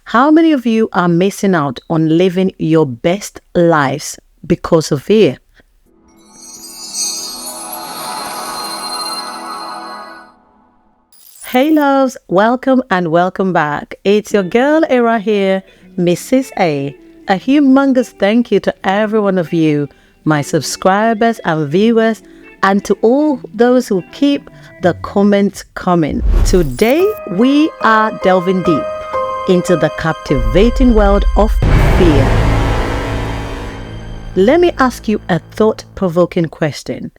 How many of you are missing out on living your best lives because of fear? Hey loves, welcome and welcome back. It's your girl Era here, Mrs. A. A humongous thank you to every one of you, my subscribers and viewers, and to all those who keep the comments coming. Today we are delving deep into the captivating world of fear. Let me ask you a thought-provoking question.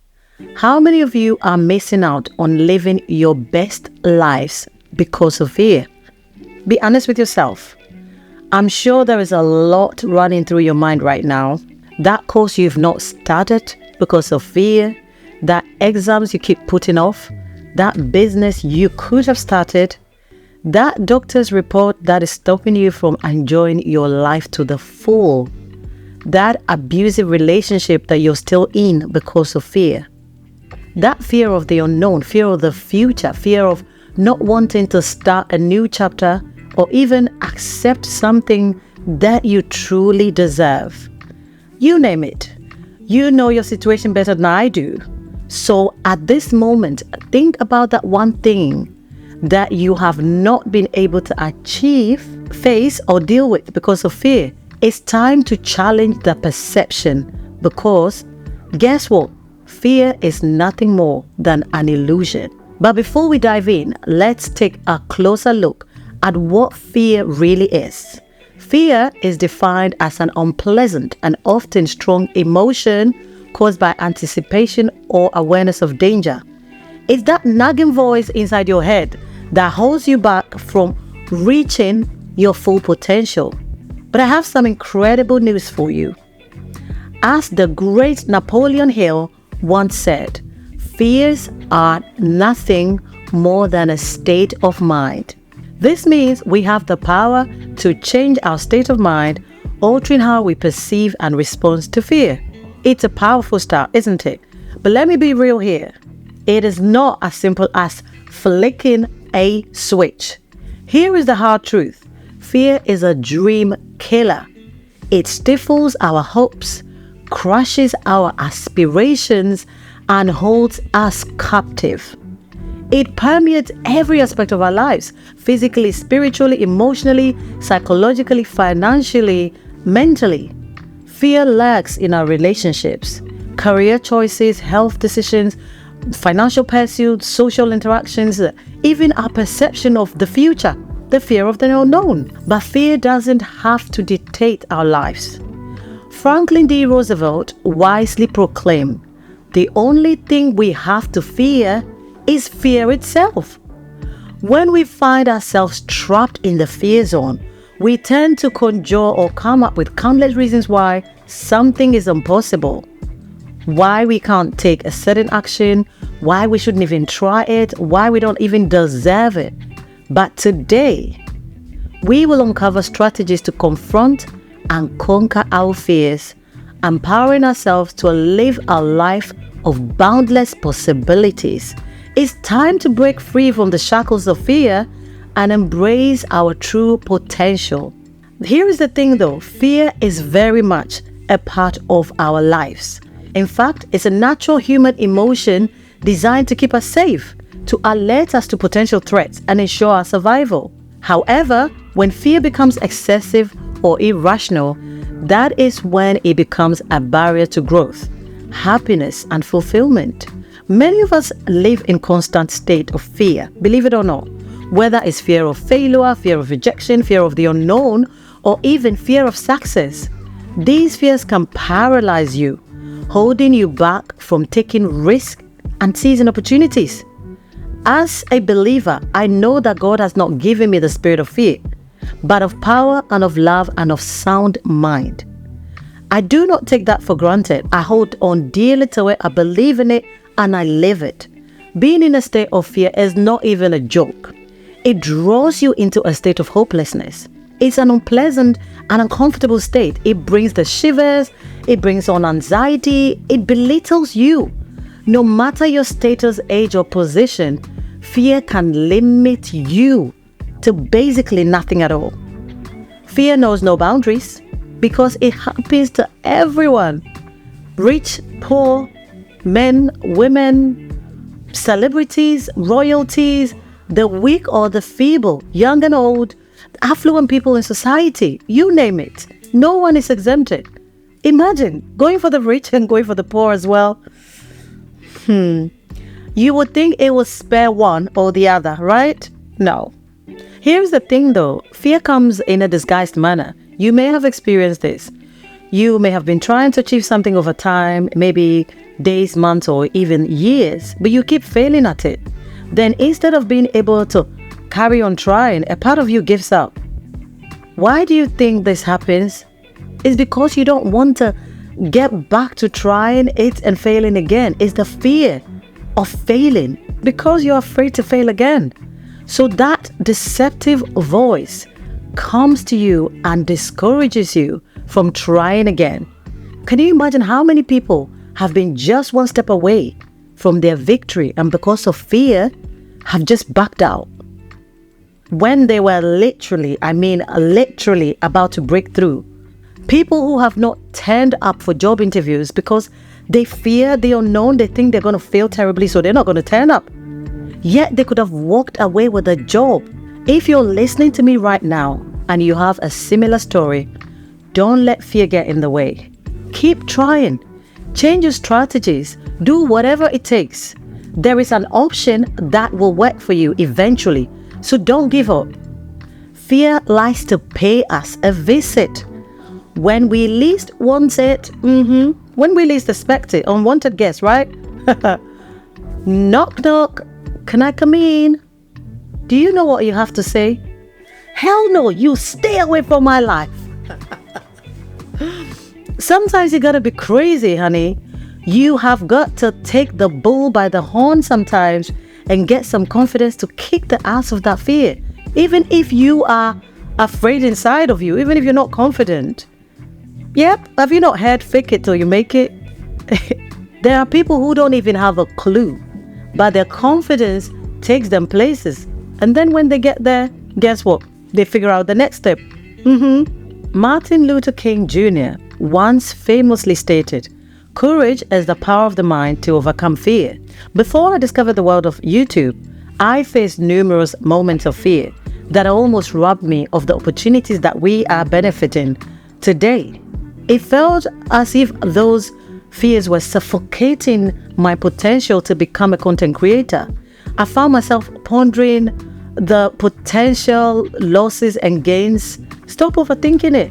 How many of you are missing out on living your best lives because of fear? Be honest with yourself. I'm sure there is a lot running through your mind right now. That course you've not started because of fear, that exams you keep putting off, that business you could have started, that doctor's report that is stopping you from enjoying your life to the full, that abusive relationship that you're still in because of fear, that fear of the unknown, fear of the future, fear of not wanting to start a new chapter or even accept something that you truly deserve. You name it. You know your situation better than I do. So at this moment, think about that one thing that you have not been able to achieve, face, or deal with because of fear. It's time to challenge the perception because guess what? Fear is nothing more than an illusion. But before we dive in, let's take a closer look at what fear really is. Fear is defined as an unpleasant and often strong emotion caused by anticipation or awareness of danger. It's that nagging voice inside your head that holds you back from reaching your full potential. But I have some incredible news for you. As the great Napoleon Hill once said, fears are nothing more than a state of mind. This means we have the power to change our state of mind, altering how we perceive and respond to fear. It's a powerful start, isn't it? But let me be real here. It is not as simple as flicking a switch. Here is the hard truth. Fear is a dream killer. It stifles our hopes, crushes our aspirations, and holds us captive. It permeates every aspect of our lives, physically, spiritually, emotionally, psychologically, financially, mentally. Fear lurks in our relationships, career choices, health decisions, financial pursuits, social interactions, even our perception of the future, the fear of the unknown. But fear doesn't have to dictate our lives. Franklin D. Roosevelt wisely proclaimed, "The only thing we have to fear is fear itself." When we find ourselves trapped in the fear zone, we tend to conjure or come up with countless reasons why something is impossible, why we can't take a certain action, why we shouldn't even try it, why we don't even deserve it. But today, we will uncover strategies to confront and conquer our fears, empowering ourselves to live a life of boundless possibilities. It's time to break free from the shackles of fear and embrace our true potential. Here is the thing though, fear is very much a part of our lives. In fact, it's a natural human emotion designed to keep us safe, to alert us to potential threats and ensure our survival. However, when fear becomes excessive or irrational, that is when it becomes a barrier to growth, happiness, and fulfillment. Many of us live in constant state of fear, believe it or not, whether it's fear of failure, fear of rejection, fear of the unknown, or even fear of success. These fears can paralyze you, holding you back from taking risks and seizing opportunities. As a believer, I know that God has not given me the spirit of fear, but of power and of love and of sound mind. I do not take that for granted. I hold on dearly to it, I believe in it, and I live it. Being in a state of fear is not even a joke. It draws you into a state of hopelessness. It's an unpleasant and uncomfortable state. It brings the shivers, it brings on anxiety, it belittles you. No matter your status, age, or position, fear can limit you to basically nothing at all. Fear knows no boundaries because it happens to everyone. Rich, poor, men, women, celebrities, royalties, the weak or the feeble, young and old, affluent people in society, you name it. No one is exempted. Imagine going for the rich and going for the poor as well. You would think it would spare one or the other, right? No. Here's the thing though, fear comes in a disguised manner. You may have experienced this. You may have been trying to achieve something over time, maybe days, months, or even years, but you keep failing at it. Then instead of being able to carry on trying, a part of you gives up. Why do you think this happens? It's because you don't want to get back to trying it and failing again. It's the fear of failing because you're afraid to fail again. So that deceptive voice comes to you and discourages you from trying again. Can you imagine how many people have been just one step away from their victory and because of fear have just backed out when they were literally about to break through? People who have not turned up for job interviews because they fear the unknown, they think they're going to fail terribly, so they're not going to turn up. Yet they could have walked away with a job. If you're listening to me right now and you have a similar story, don't let fear get in the way. Keep trying. Change your strategies. Do whatever it takes. There is an option that will work for you eventually, so don't give up. Fear likes to pay us a visit. When we least want it, when we least expect it, unwanted guest, right? Knock, knock. Can I come in? Do you know what you have to say? Hell no, you stay away from my life. Sometimes you gotta be crazy, honey. You have got to take the bull by the horn sometimes and get some confidence to kick the ass of that fear. Even if you are afraid inside of you, even if you're not confident. Yep, have you not heard fake it till you make it? There are people who don't even have a clue, but their confidence takes them places. And then when they get there, guess what? They figure out the next step. Martin Luther King Jr. once famously stated, "Courage is the power of the mind to overcome fear." Before I discovered the world of YouTube, I faced numerous moments of fear that almost robbed me of the opportunities that we are benefiting today. It felt as if those fears were suffocating my potential to become a content creator. I found myself pondering the potential losses and gains. Stop overthinking it.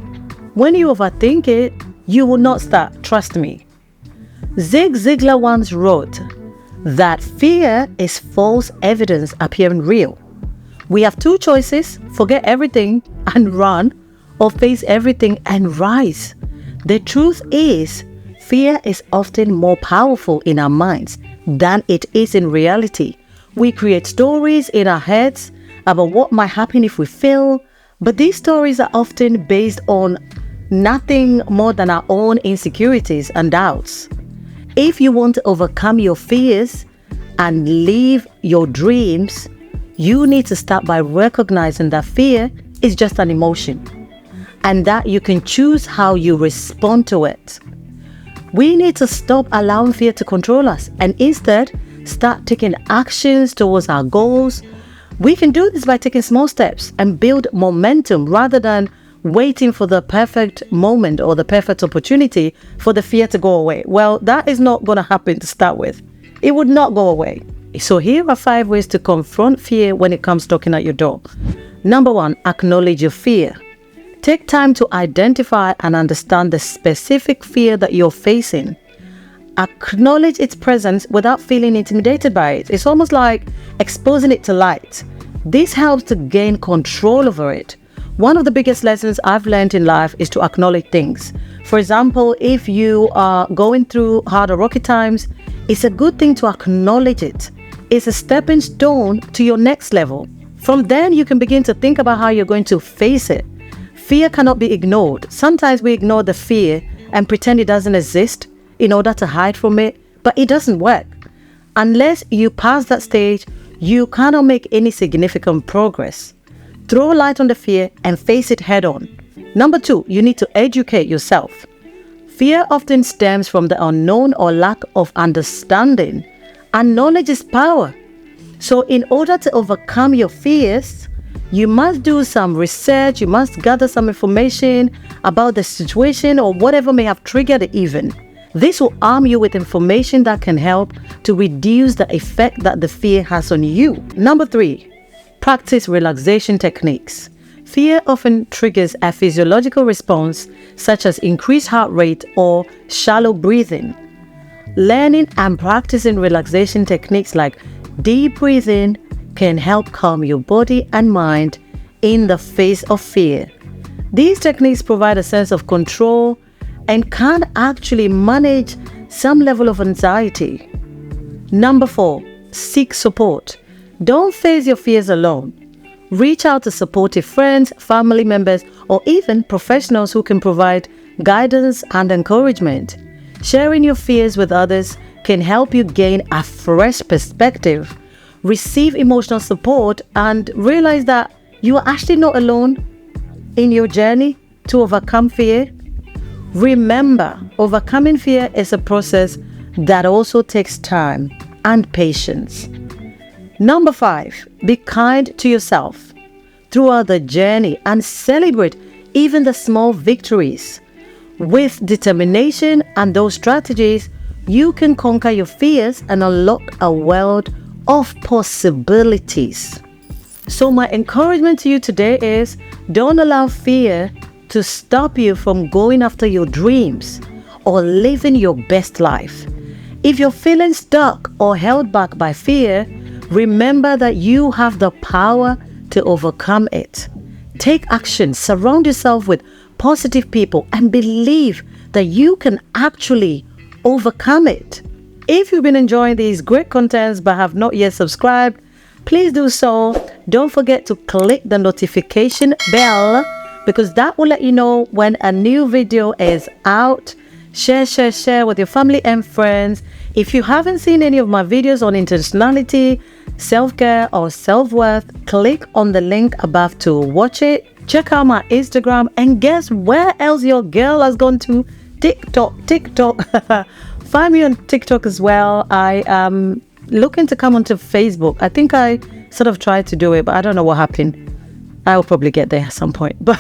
When you overthink it, you will not start, trust me. Zig Ziglar once wrote that fear is false evidence appearing real. We have two choices: forget everything and run, or face everything and rise. The truth is, fear is often more powerful in our minds than it is in reality. We create stories in our heads about what might happen if we fail, but these stories are often based on nothing more than our own insecurities and doubts. If you want to overcome your fears and live your dreams, you need to start by recognizing that fear is just an emotion and that you can choose how you respond to it. We need to stop allowing fear to control us and instead start taking actions towards our goals. We can do this by taking small steps and build momentum rather than waiting for the perfect moment or the perfect opportunity for the fear to go away. Well, that is not going to happen to start with. It would not go away. So here are 5 ways to confront fear when it comes knocking at your door. Number 1, acknowledge your fear. Take time to identify and understand the specific fear that you're facing. Acknowledge its presence without feeling intimidated by it. It's almost like exposing it to light. This helps to gain control over it. One of the biggest lessons I've learned in life is to acknowledge things. For example, if you are going through hard or rocky times, it's a good thing to acknowledge it. It's a stepping stone to your next level. From then, you can begin to think about how you're going to face it. Fear cannot be ignored. Sometimes we ignore the fear and pretend it doesn't exist in order to hide from it, but it doesn't work. Unless you pass that stage, you cannot make any significant progress. Throw light on the fear and face it head on. Number 2, you need to educate yourself. Fear often stems from the unknown or lack of understanding, and knowledge is power. So in order to overcome your fears, you must do some research, you must gather some information about the situation or whatever may have triggered it even. This will arm you with information that can help to reduce the effect that the fear has on you. Number 3, practice relaxation techniques. Fear often triggers a physiological response such as increased heart rate or shallow breathing. Learning and practicing relaxation techniques like deep breathing can help calm your body and mind in the face of fear. These techniques provide a sense of control and can actually manage some level of anxiety. Number 4, seek support. Don't face your fears alone. Reach out to supportive friends, family members, or even professionals who can provide guidance and encouragement. Sharing your fears with others can help you gain a fresh perspective, receive emotional support, and realize that you are actually not alone in your journey to overcome fear. Remember, overcoming fear is a process that also takes time and patience. Number 5, be kind to yourself throughout the journey and celebrate even the small victories. With determination and those strategies, you can conquer your fears and unlock a world of possibilities. So my encouragement to you today is, don't allow fear to stop you from going after your dreams or living your best life. If you're feeling stuck or held back by fear, remember that you have the power to overcome it. Take action, surround yourself with positive people, and believe that you can actually overcome it. If you've been enjoying these great contents but have not yet subscribed, please do so. Don't forget to click the notification bell because that will let you know when a new video is out. Share with your family and friends. If you haven't seen any of my videos on intentionality, self-care, or self-worth, click on the link above to watch it. Check out my Instagram, and guess where else your girl has gone to? TikTok. Find me on TikTok as well. I am looking to come onto Facebook. I think I sort of tried to do it, but I don't know what happened. I will probably get there at some point. But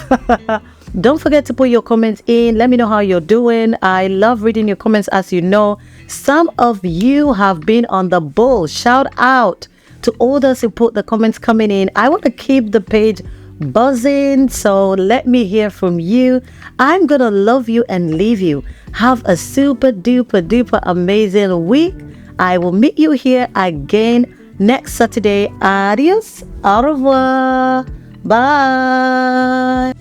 don't forget to put your comments in. Let me know how you're doing. I love reading your comments, as you know. Some of you have been on the ball. Shout out to all those who put the comments coming in. I want to keep the page buzzing, so let me hear from you. I'm gonna love you and leave you. Have a super duper amazing week. I will meet you here again next Saturday. Adios, au revoir, bye.